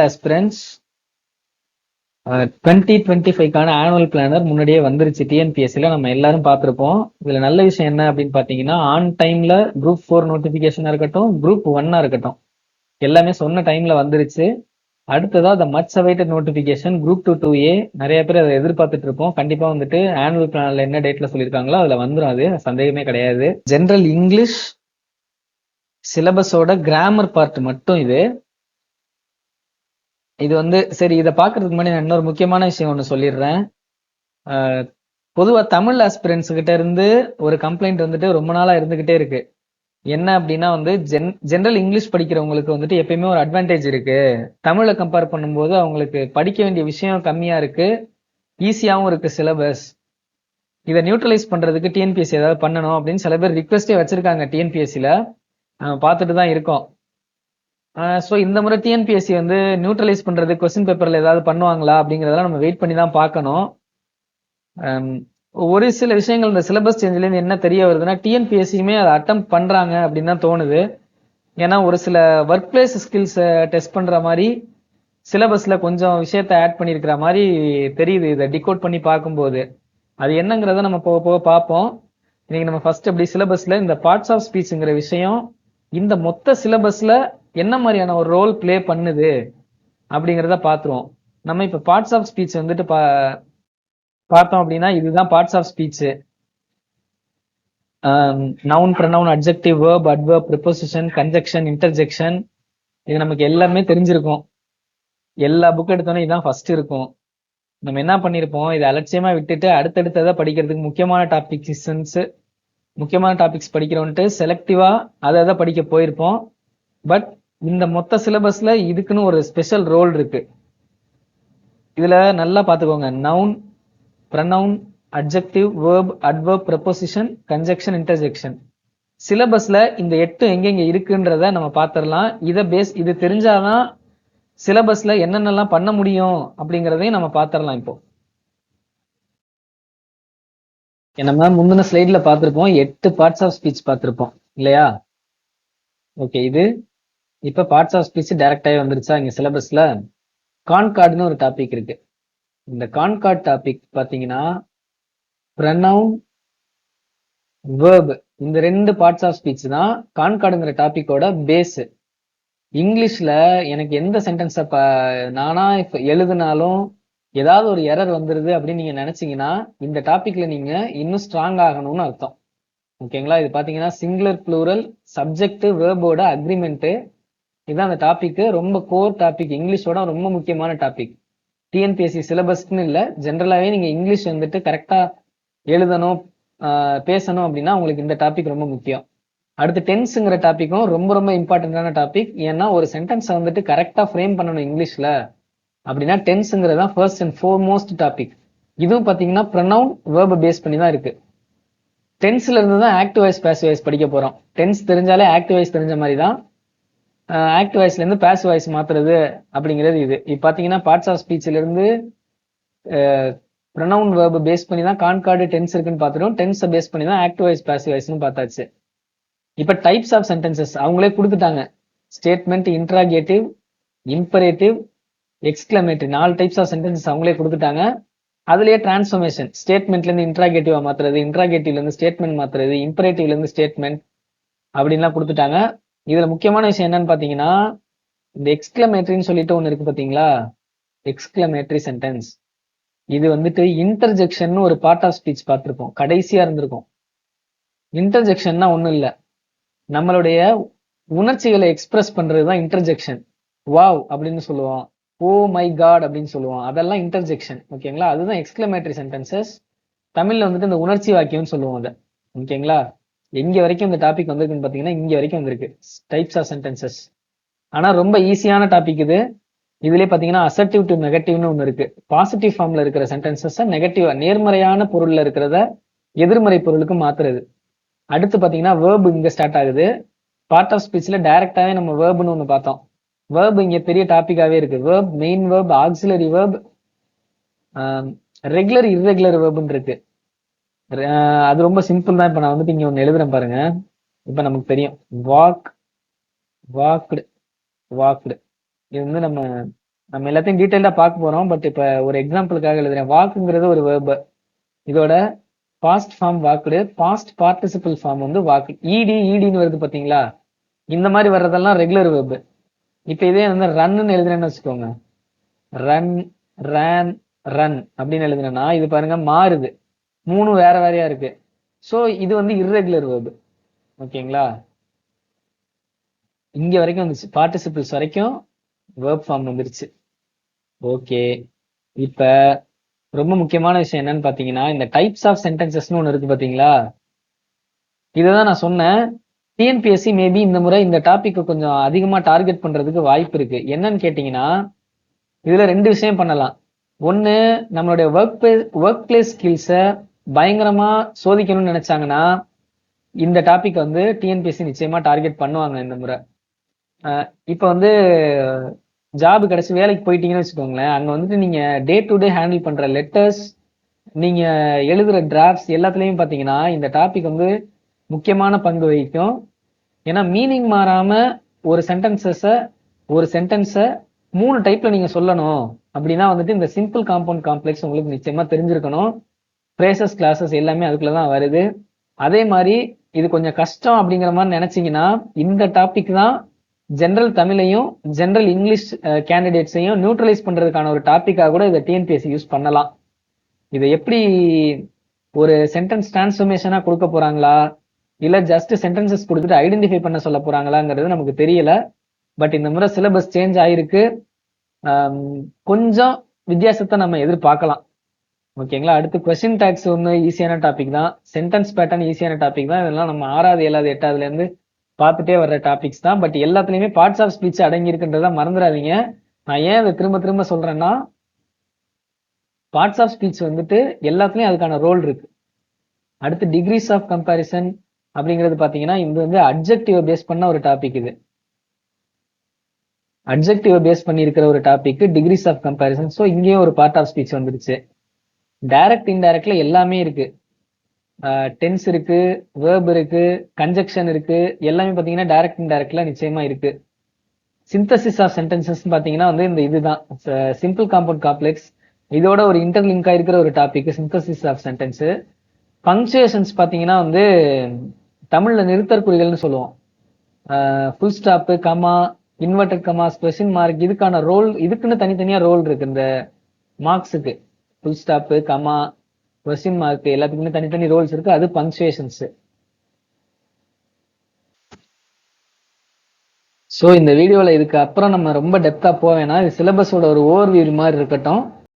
Aspirants 2025க்கான annual planar முன்னாடியே வந்துருச்சு. டிஎன்பிஎஸ்சியில் நம்ம எல்லாரும் பார்த்துருப்போம். இதில் நல்ல விஷயம் என்ன அப்படின்னு பார்த்தீங்கன்னா, ஆன் டைமில் குரூப் 4 நோட்டிஃபிகேஷனாக இருக்கட்டும், குரூப் 1 இருக்கட்டும், எல்லாமே சொன்ன டைமில் வந்துருச்சு. அடுத்ததாக த much awaited notification group 2A நிறைய பேர் அதை எதிர்பார்த்துட்டு இருப்போம். கண்டிப்பாக வந்துட்டு ஆனுவல் பிளானில் என்ன டேட்டில் சொல்லியிருக்காங்களோ அதில் வந்துடும். அது சந்தேகமே கிடையாது. ஜென்ரல் இங்கிலீஷ் சிலபஸோட கிராமர் பார்ட் மட்டும் இது வந்து சரி. இதை பார்க்கறதுக்கு முன்னாடி நான் இன்னொரு முக்கியமான விஷயம் ஒன்று சொல்லிடுறேன். பொதுவாக தமிழ் ஆஸ்பிரன்ஸ் கிட்ட இருந்து ஒரு கம்ப்ளைண்ட் வந்துட்டு ரொம்ப நாளாக இருந்துகிட்டே இருக்கு. என்ன அப்படின்னா வந்து ஜென்ரல் இங்கிலீஷ் படிக்கிறவங்களுக்கு வந்துட்டு எப்பயுமே ஒரு அட்வான்டேஜ் இருக்கு. தமிழை கம்பேர் பண்ணும்போது அவங்களுக்கு படிக்க வேண்டிய விஷயம் கம்மியா இருக்கு, ஈஸியாகவும் இருக்கு சிலபஸ். இதை நியூட்ரலைஸ் பண்றதுக்கு டிஎன்பிஎஸ்சி ஏதாவது பண்ணணும் அப்படின்னு சில பேர் ரிக்வெஸ்டே வச்சிருக்காங்க. டிஎன்பிஎஸ்சியில் பார்த்துட்டு தான் இருக்கோம். ஸோ இந்த முறை டிஎன்பிஎஸ்சி வந்து நியூட்ரலைஸ் பண்றது கொஸ்டின் பேப்பர்ல ஏதாவது பண்ணுவாங்களா அப்படிங்கிறதெல்லாம் நம்ம வெயிட் பண்ணி தான் பார்க்கணும். ஒரு சில விஷயங்கள் இந்த சிலபஸ் சேஞ்சிலேருந்து என்ன தெரிய வருதுன்னா, டிஎன்பிஎஸ்சியுமே அதை அட்டம் பண்றாங்க அப்படின்னு தான் தோணுது. ஏன்னா ஒரு சில ஒர்க் பிளேஸ் ஸ்கில்ஸை டெஸ்ட் பண்ற மாதிரி சிலபஸ்ல கொஞ்சம் விஷயத்த ஆட் பண்ணியிருக்கிற மாதிரி தெரியுது. இதை டிகோட் பண்ணி பார்க்கும்போது அது என்னங்கிறத நம்ம போக போக பார்ப்போம். இன்னைக்கு நம்ம ஃபர்ஸ்ட் அப்படி சிலபஸ்ல இந்த பார்ட்ஸ் ஆஃப் ஸ்பீச்ங்கிற விஷயம் இந்த மொத்த சிலபஸ்ல என்ன மாதிரியான ஒரு ரோல் பிளே பண்ணுது அப்படிங்கிறத பார்த்துருவோம். நம்ம இப்ப பார்ட்ஸ் ஆஃப் ஸ்பீச் வந்துட்டு பார்த்தோம் அப்படின்னா, இதுதான் parts of speech. Noun, pronoun, adjective, verb, adverb, preposition, conjunction, interjection, இது நமக்கு எல்லாமே தெரிஞ்சிருக்கும். எல்லா புக் எடுத்தோன்னே இதுதான் ஃபர்ஸ்ட் இருக்கும். நம்ம என்ன பண்ணியிருப்போம், இதை அலட்சியமா விட்டுட்டு அடுத்தடுத்ததை படிக்கிறதுக்கு முக்கியமான டாபிக்ஸ் படிக்கிறோன்ட்டு செலக்டிவா அதை படிக்க போயிருப்போம். பட் இந்த மொத்த சிலபஸ்ல இதுக்குன்னு ஒரு ஸ்பெஷல் ரோல் இருக்கு. இதுல நல்லா பாத்துக்கோங்க. Noun, pronoun, adjective, verb, adverb, preposition, conjunction, interjection. சிலபஸ்ல இந்த 8 எங்கெங்க இருக்குன்றத நம்ம பாத்திரலாம். இது தெரிஞ்சாதான் சிலபஸ்ல என்னென்னலாம் பண்ண முடியும் அப்படிங்கிறதையும் நம்ம பாத்திரலாம். இப்போ நம்ம முந்தின ஸ்லைட்ல பார்த்திருப்போம், 8 பார்ட்ஸ் ஆஃப் ஸ்பீச் பார்த்திருப்போம் இல்லையா? ஓகே, இது இப்ப பார்ட்ஸ் ஆஃப் ஸ்பீச் டைரக்டாவே வந்துருச்சா? இங்க சிலபஸ்ல கான்கார்டுன்னு ஒரு டாபிக் இருக்கு. இந்த கான்கார்ட் டாபிக் பாத்தீங்கன்னா ப்ரொனவுன், வேர்ப், இந்த 2 பார்ட்ஸ் ஆஃப் ஸ்பீச் தான் கான்கார்டுங்கிற டாபிக்கோட பேஸ். இங்கிலீஷ்ல எனக்கு எந்த சென்டென்ஸை நானா இப்ப எழுதினாலும் ஏதாவது ஒரு எரர் வந்துருது அப்படின்னு நீங்க நினைச்சீங்கன்னா இந்த டாபிக்ல நீங்க இன்னும் ஸ்ட்ராங் ஆகணும்னு அர்த்தம். ஓகேங்களா? இது பாத்தீங்கன்னா சிங்குலர், ப்ளூரல், சப்ஜெக்ட், வேர்போட அக்ரிமெண்ட், இதுதான் அந்த டாபிக். ரொம்ப கோர் டாபிக், இங்கிலீஷோட ரொம்ப முக்கியமான டாபிக். டிஎன்பிஎஸ்சி சிலபஸ்ன்னு இல்லை, ஜென்ரலாகவே நீங்கள் இங்கிலீஷ் வந்துட்டு கரெக்டாக எழுதணும், பேசணும் அப்படின்னா உங்களுக்கு இந்த டாபிக் ரொம்ப முக்கியம். அடுத்து டென்ஸுங்கிற டாப்பிக்கும் ரொம்ப ரொம்ப இம்பார்ட்டன்டான டாபிக். ஏன்னா ஒரு சென்டென்ஸை வந்துட்டு கரெக்டாக ஃப்ரேம் பண்ணணும் இங்கிலீஷில் அப்படின்னா டென்ஸுங்கிறது தான் ஃபர்ஸ்ட் அண்ட் ஃபோர்மோஸ்ட் டாபிக். இதுவும் பார்த்தீங்கன்னா ப்ரொனவுன், வேர்பை பேஸ் பண்ணி தான் இருக்கு. டென்ஸ்ல இருந்து தான் ஆக்டிவ் வாய்ஸ், பாசிவ் வாய்ஸ் படிக்க போகிறோம். டென்ஸ் தெரிஞ்சாலே ஆக்டிவ் வாய்ஸ் தெரிஞ்ச மாதிரி தான் ஆக்டிவ் வாய்ஸ்ல இருந்து பாசிவ் வாய்ஸ் மாத்துறது அப்படிங்கிறது. இது பாத்தீங்கன்னா பார்ட்ஸ் ஆஃப் ஸ்பீச்ல இருந்து ப்ரொனவுன், வேர்ப் பேஸ் பண்ணி தான் கான்கார்டு, டென்ஸ் இருக்குன்னு பார்த்துட்டோம். டென்ஸை பேஸ் பண்ணி தான் ஆக்டிவ் வாய்ஸ், பாசிவ் வாய்ஸ்னு பார்த்தாச்சு. இப்ப டைப்ஸ் ஆஃப் சென்டென்சஸ் அவங்களே கொடுத்துட்டாங்க. Statement, interrogative, imperative, exclamatory, 4 types of sentences அவங்களே கொடுத்துட்டாங்க. அதுலயே டிரான்ஸ்ஃபர்மேஷன், ஸ்டேட்மெண்ட்ல இருந்து இன்ட்ராகேட்டிவா மாத்துறது, இன்ட்ராகேட்டிவ்ல இருந்து ஸ்டேட்மெண்ட் மாத்துறது, இம்பரேட்டிவ்ல இருந்து ஸ்டேட்மெண்ட் அப்படின்லாம் கொடுத்துட்டாங்க. இதுல முக்கியமான விஷயம் என்னன்னு பாத்தீங்கன்னா, இந்த எக்ஸ்கிளமேட்டரின்னு சொல்லிட்டு ஒண்ணு இருக்கு பாத்தீங்களா? எக்ஸ்கிளமேட்டரி சென்டென்ஸ், இது வந்துட்டு இன்டர்ஜெக்ஷன் ஒரு பார்ட் ஆஃப் ஸ்பீச் பார்த்திருப்போம், கடைசியா இருந்திருக்கும். இன்டர்ஜெக்ஷன்னா ஒண்ணும் இல்ல, நம்மளுடைய உணர்ச்சிகளை எக்ஸ்பிரஸ் பண்றதுதான் இன்டர்ஜெக்ஷன். வாவ் அப்படின்னு சொல்லுவோம், ஓ மை காட் அப்படின்னு சொல்லுவோம், அதெல்லாம் இன்டர்ஜெக்ஷன். ஓகேங்களா? அதுதான் எக்ஸ்கிளமேட்டரி சென்டென்சஸ். தமிழ்ல வந்துட்டு இந்த உணர்ச்சி வாக்கியம்னு சொல்லுவோம் அதை. ஓகேங்களா? எங்க வரைக்கும் இந்த டாபிக் வந்திருக்குன்னு பாத்தீங்கன்னா இங்க வரைக்கும் வந்திருக்கு, டைப்ஸ் ஆஃப் சென்டென்சஸ். ஆனா ரொம்ப ஈஸியான டாபிக் இது. இதுலயே பாத்தீங்கன்னா அசர்டிவ் டு நெகட்டிவ்னு ஒண்ணு இருக்கு. பாசிட்டிவ் ஃபார்ம்ல இருக்கிற சென்டென்சஸ் நெகட்டிவா, நேர்மறையான பொருள்ல இருக்கிறத எதிர்மறை பொருளுக்கு மாத்துறது. அடுத்து பாத்தீங்கன்னா வேர்ப் இங்க ஸ்டார்ட் ஆகுது. பார்ட் ஆஃப் ஸ்பீச்ல டைரக்டாவே நம்ம வேர்ப்னு ஒண்ணு பார்த்தோம். வேர்ப் இங்க பெரிய டாபிக்காவே இருக்கு. Verb, main verb, auxiliary verb, regular, irregular வேர்ப்னு இருக்கு. அது ரொம்ப சிம்பிள் தான். இப்ப நான் வந்துட்டு இங்க ஒண்ணு எழுதுறேன் பாருங்க. இப்ப நமக்கு தெரியும், வாக், வாக்டு, வாக்டு. இது வந்து நம்ம நம்ம எல்லாத்தையும் டீடைல்டா பார்க்க போறோம். பட் இப்ப ஒரு எக்ஸாம்பிளுக்காக எழுதுறேன். வாக்குங்கிறது ஒரு verb. இதோட past form walked, past participle form வந்து வாக்கு. ஈடின்னு வருது பாத்தீங்களா? இந்த மாதிரி வர்றதெல்லாம் ரெகுலர் verb. இப்ப இதே வந்து ரன்னு எழுதுறேன்னு வச்சுக்கோங்க. ரன், ரேன், ரன் அப்படின்னு எழுதுனேன்னா இது பாருங்க மாறுது. 3 வேற வேறையா இருக்கு. சோ இது வந்து irregular verb. ஓகேங்களா? இங்க வரைக்கும் வந்துச்சு. பார்ட்டிசிபிள்ஸ் வரைக்கும் verb ஃபார்ம் வந்துருச்சு. ஓகே. இப்ப ரொம்ப முக்கியமான விஷயம் என்னன்னு பாத்தீங்கன்னா, இந்த டைப்ஸ் ஆஃப் சென்டென்சஸ்னு ஒண்ணு இருக்கு பாத்தீங்களா? இதுதான் நான் சொன்னேன். டிஎன்பிஎஸ்சி மேபி இந்த முறை இந்த டாபிக் கொஞ்சம் அதிகமா டார்கெட் பண்றதுக்கு வாய்ப்பு இருக்கு. என்னன்னு கேட்டீங்கன்னா, இதுல 2 விஷயம் பண்ணலாம். ஒண்ணு, நம்மளுடைய ஒர்க் பிளேஸ் ஸ்கில்ஸை பயங்கரமா சோதிக்கணும்னு நினைச்சாங்கன்னா இந்த டாபிக் வந்து டிஎன்பிஎஸ்சி நிச்சயமா டார்கெட் பண்ணுவாங்க இந்த முறை. இப்ப வந்து ஜாப் கிடைச்சி வேலைக்கு போயிட்டீங்கன்னு வச்சுக்கோங்களேன், அங்க வந்துட்டு நீங்க டே டு டே ஹேண்டில் பண்ற லெட்டர்ஸ், நீங்க எழுதுற டிராஃப்ட்ஸ் எல்லாத்துலயும் பாத்தீங்கன்னா இந்த டாபிக் வந்து முக்கியமான பங்கு வகிக்கும். ஏன்னா மீனிங் மாறாம ஒரு சென்டென்ஸை 3 டைப்ல நீங்க சொல்லணும் அப்படின்னா வந்துட்டு இந்த சிம்பிள் காம்பவுண்ட் காம்ப்ளெக்ஸ் உங்களுக்கு நிச்சயமா தெரிஞ்சிருக்கணும். ஃப்ரேசஸ், கிளாஸஸ் எல்லாமே அதுக்குள்ளதான் வருது. அதே மாதிரி இது கொஞ்சம் கஷ்டம் அப்படிங்கிற மாதிரி நினைச்சீங்கன்னா இந்த டாபிக் தான் ஜெனரல் தமிழையும் ஜெனரல் இங்கிலீஷ் கேண்டிடேட்ஸையும் நியூட்ரலைஸ் பண்றதுக்கான ஒரு டாபிக்காக கூட இதை டிஎன்பிஎஸ்சி யூஸ் பண்ணலாம். இதை எப்படி ஒரு சென்டென்ஸ் டிரான்ஸ்ஃபர்மேஷனா கொடுக்க போறாங்களா, இல்ல ஜஸ்ட் சென்டென்சஸ் கொடுத்துட்டு ஐடென்டிஃபை பண்ண சொல்ல போறாங்களாங்கிறது நமக்கு தெரியல. பட் இந்த முறை சிலபஸ் சேஞ்ச் ஆயிருக்கு. கொஞ்சம் வித்தியாசத்தை நம்ம எதிர்பார்க்கலாம். ஓகேங்களா? அடுத்து கொஸ்டின் டாக்ஸ் ஒன்று ஈஸியான டாபிக் தான். சென்டென்ஸ் பேட்டர்ன் ஈஸியான டாபிக் தான். இதெல்லாம் நம்ம 6வது 7வது 8வதுல இருந்து பார்த்துட்டே வர்ற டாபிக்ஸ் தான். பட் எல்லாத்துலயுமே பார்ட்ஸ் ஆஃப் ஸ்பீச் அடங்கி இருக்குன்றத மறந்துடாதீங்க. நான் ஏன் அதை திரும்ப திரும்ப சொல்றேன்னா, பார்ட்ஸ் ஆஃப் ஸ்பீச் வந்துட்டு எல்லாத்துலயும் அதுக்கான ரோல் இருக்கு. அடுத்து டிகிரிஸ் ஆஃப் கம்பேரிசன் அப்படிங்கிறது பாத்தீங்கன்னா இது வந்து அட்ஜெக்டிவ் பேஸ் பண்ண ஒரு டாபிக். இது அட்ஜெக்டிவ் பேஸ் பண்ணி இருக்கிற ஒரு topic degrees of comparison. So இங்கேயும் ஒரு பார்ட் ஆஃப் ஸ்பீச் வந்துருச்சு. டைரக்ட் இன்டைரக்ட்ல எல்லாமே இருக்கு. டென்ஸ் இருக்கு, வேர்ப் இருக்கு, கன்ஜெக்ஷன் இருக்கு, எல்லாமே பாத்தீங்கன்னா டைரக்ட் இன்டைரக்ட்ல நிச்சயமா இருக்கு. சிந்தசிஸ் ஆஃப் சென்டென்சஸ் பாத்தீங்கன்னா வந்து இந்த இதுதான் சிம்பிள் காம்பவுண்ட் காம்ப்ளெக்ஸ். இதோட ஒரு இன்டர்லிங்கா இருக்கிற ஒரு topic synthesis of sentence. Punctuations பாத்தீங்கன்னா வந்து தமிழ்ல நிறுத்தற்குறிகள்னு சொல்லுவோம். Full stop, comma, inverted commas, question mark, இதுக்கான ரோல், இதுக்குன்னு தனித்தனியா ரோல் இருக்கு. இந்த மார்க்ஸுக்கு full stop, comma, question mark எல்லாத்துக்குமே தனித்தனி ரோல்ஸ் இருக்கு. அது பங்க்சுவேஷன்ஸ். ஸோ இந்த வீடியோவில் இதுக்கு அப்புறம் நம்ம ரொம்ப டெப்த்தாக போவேன்னா இது சிலபஸோட ஒரு ஓவர்வியூ மாதிரி இருக்கட்டும்.